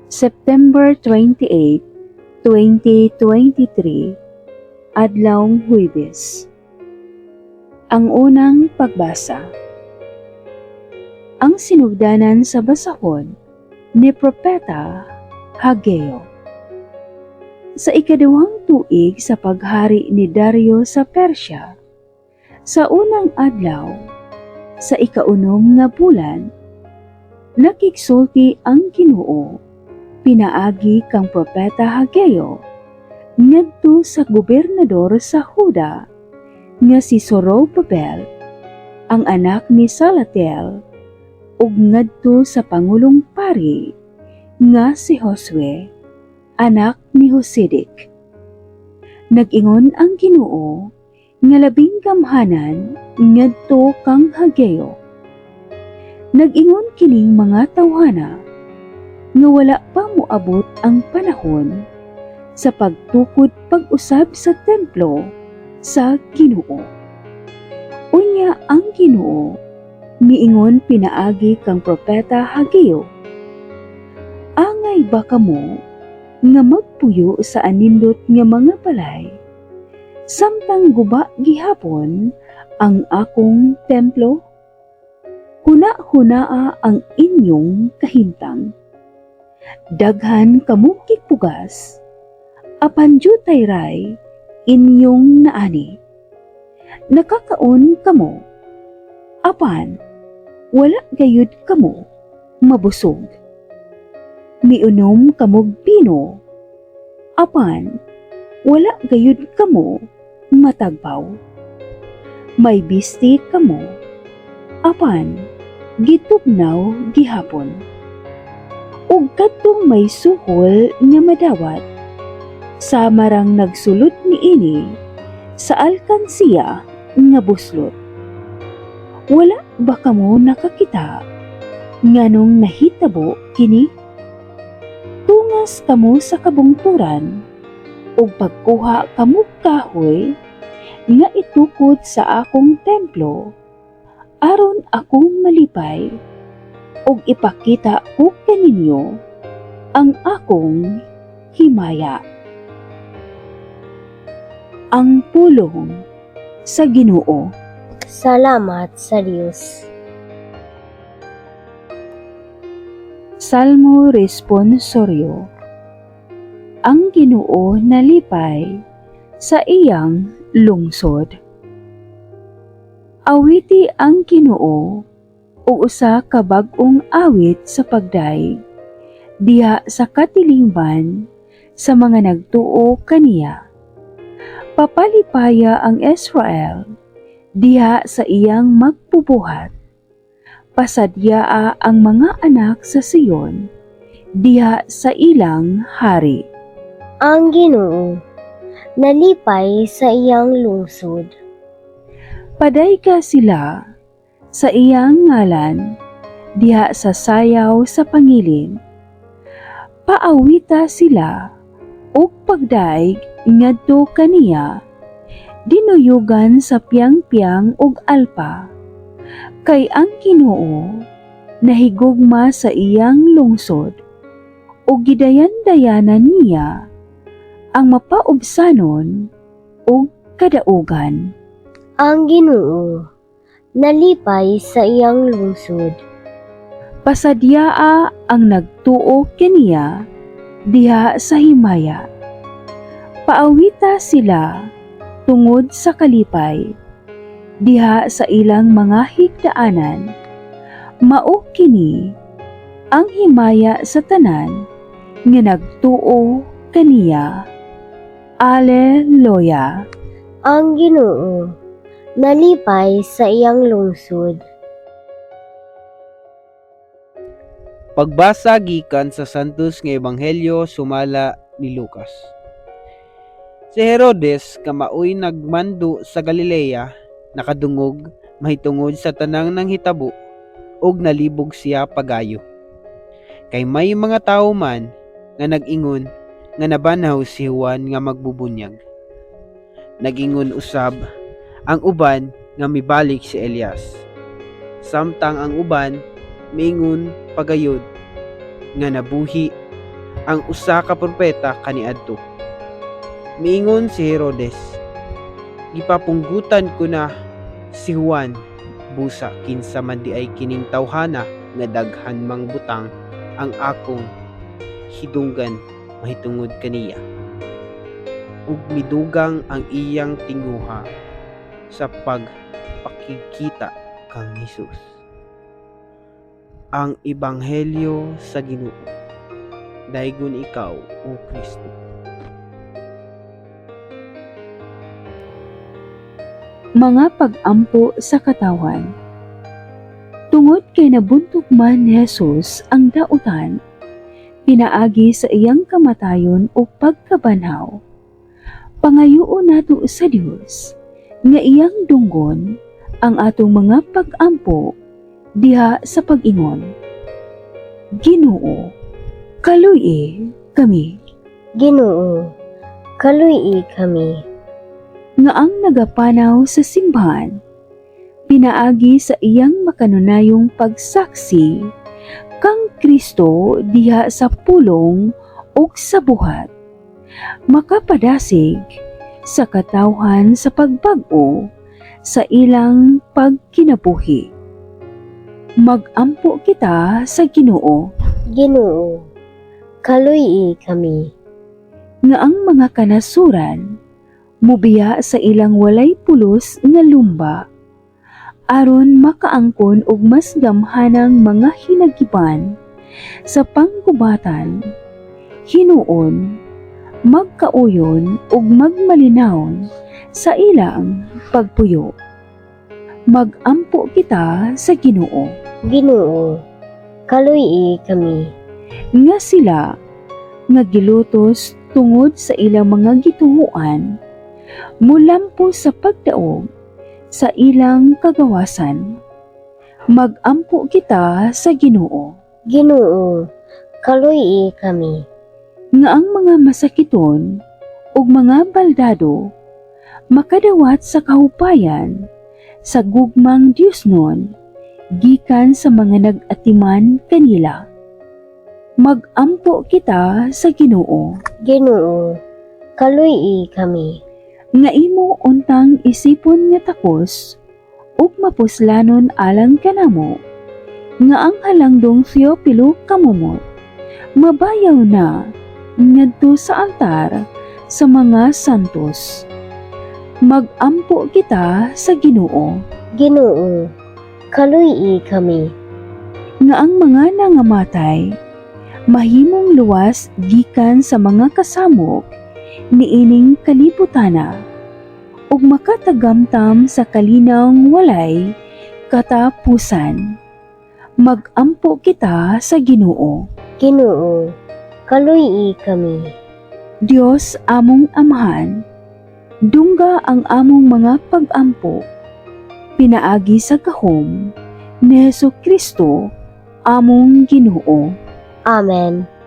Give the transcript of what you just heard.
September 28, 2023, Adlawng Huwebes. Ang unang pagbasa. Ang sinugdanan sa basahon ni Propeta Hageo. Sa ikadawang tuig sa paghari ni Dario sa Persya, sa unang adlaw, sa ikaunom na bulan, nakigsulti ang Ginoo, pinaagi kang Propeta Hageo, ngadto sa gobernador sa Huda, nga si Zorobabel, ang anak ni Salatiel, ug ngadto sa Pangulong Pari, nga si Josue, anak ni Hosidik. Nag-ingon ang Ginoo, nga labing gamhanan, ngadto kang Hageo. Nag-ingon kining mga tawhana, nga wala pa moabot ang panahon sa pagtukod pag-usab sa templo sa Ginoo. Unya ang Ginoo miingon pinaagi kang Propeta Hageo, angay ba kamo nga magpuyo sa anindot nga mga balay, samtang guba gihapon ang akong templo? Huna-hunaa ang inyong kahimtang. Daghan kamo kigpugas, apan jutay ray inyong naani. Nakakaon kamo, apan wala gayud kamo mabusog. Miunom kamog bino, apan wala gayud kamo matagbaw. May bisti kamo, apan gitugnaw gihapon. Ug kadtong may suhol nga madawat, sa marang nagsulot niini sa alkansiya nga buslot. Wala ba kamo nakakita nganong nahitabo kini? Tungas kamo sa kabungturan ug pagkuha kamo kahoy nga itukod sa akong templo aron akong malipay ug ipakita ko kaninyo ang akong himaya. Ang pulong sa Ginoo. Salamat sa Diyos. Salmo Responsorio. Ang Ginoo nalipay sa iyang lungsod. Awiti ang Ginoo o usa ka bag-ong awit sa pagdaig, diha sa katilingban sa mga nagtuo kaniya. Papalipaya ang Israel diha sa iyang magpubuhat. Pasadyaa ang mga anak sa Sion diha sa ilang hari. Ang Ginoo nalipay sa iyang lungsod. Padayga sila sa iyang ngalan diha sa sayaw sa pangilin. Paawita sila ug pagdaig ngadto kaniya, dinuyugan sa piyang-piyang ug alpa, kay ang Ginoo nahigugma sa iyang lungsod ug gidayan-dayanan niya ang mapaubsanon ug kadaugan. Ang Ginoo nalipay sa iyang lungsod. Pasadyaa ang nagtuo kaniya diha sa himaya. Paawita sila tungod sa kalipay diha sa ilang mga higdaanan. Mao kini ang himaya sa tanan nga nagtuo kaniya. Alleluia. Ang Ginoo nalipay sa iyang lungsod. Pagbasa gikan sa Santos nga Ebanghelyo sumala ni Lucas. Si Herodes kamaoy nagmando sa Galilea, nakadungog mahitungod sa tanang nang hitabo ug nalibog siya pagayo. Kay may mga tawo man nga nag-ingon nga nabanaw si Juan nga magbubunyag. Nag-ingon usab ang uban nga mibalik si Elias. Samtang ang uban miingon pagayod nga nabuhi ang usa ka propeta kaniadto. Miingon si Herodes, gipapunggutan ko na si Juan busa kinsa man di ay kining tawhana nga daghan mang butang ang akong hidunggan mahitungod kaniya. Ug midugang ang iyang tinguha sa pagpakikita kang Hesus. Ang Ebanghelyo sa Ginoo. Daygon ikaw, O Kristo. Mga pag-ampo sa katawan. Tungod kay nabuntog man ni Jesus ang dautan, pinaagi sa iyang kamatayon o pagkabanhaw. Pangayuon nato sa Dios nga iyang dunggon ang atong mga pag-ampo diha sa pag-ingon. Ginoo, kaluy kami. Ginoo, kaluy kami. Nga ang nagapanaw sa simbahan, pinaagi sa iyang makanunayong pagsaksi kang Kristo diha sa pulong ug sa buhat, makapadasig sa katawhan sa pagbag-o sa ilang pagkinabuhi. Mag-ampo kita sa Ginoo Ginoo, kaluy kami. nga ang mga kanasuran mubiya sa ilang walay pulos nga lumba aron makaangkon og mas gamhanang mga hinagiban sa panggubatan, hinuon, magkauyon ug magmalinawon sa ilang pagpuyo. Mag-ampo kita sa Ginoo Ginoo, kaluy kami. nga sila nga gilutos tungod sa ilang mga gituoan, mulampo sa pagdaog sa ilang kagawasan. Mag-ampo kita sa Ginoo Ginoo, kaluy kami. nga ang mga masakiton ug mga baldado makadawat sa kahupayan sa gugmang Diosnon gikan sa mga nag-atiman kanila. Mag-ampo kita sa Ginoo Ginoo, kaluy kami. nga imo untang isipon nga takos ug mapuslanon alang kanamo nga ang halangdong Theopilo kamumot mabayaw na ngadto sa altar sa mga santos. Mag-ampo kita sa Ginoo Ginoo, kaluy kami. nga ang mga nangamatay mahimong luwas gikan sa mga kasamok niining kalibutana ug makatagamtam sa kalinawng walay katapusan. Mag-ampo kita sa Ginoo Ginoo, kaluy kami. Dios among Amahan, dungga ang among mga pag-ampo pinaagi sa gahom ni Hesukristo among Ginoo. Amen.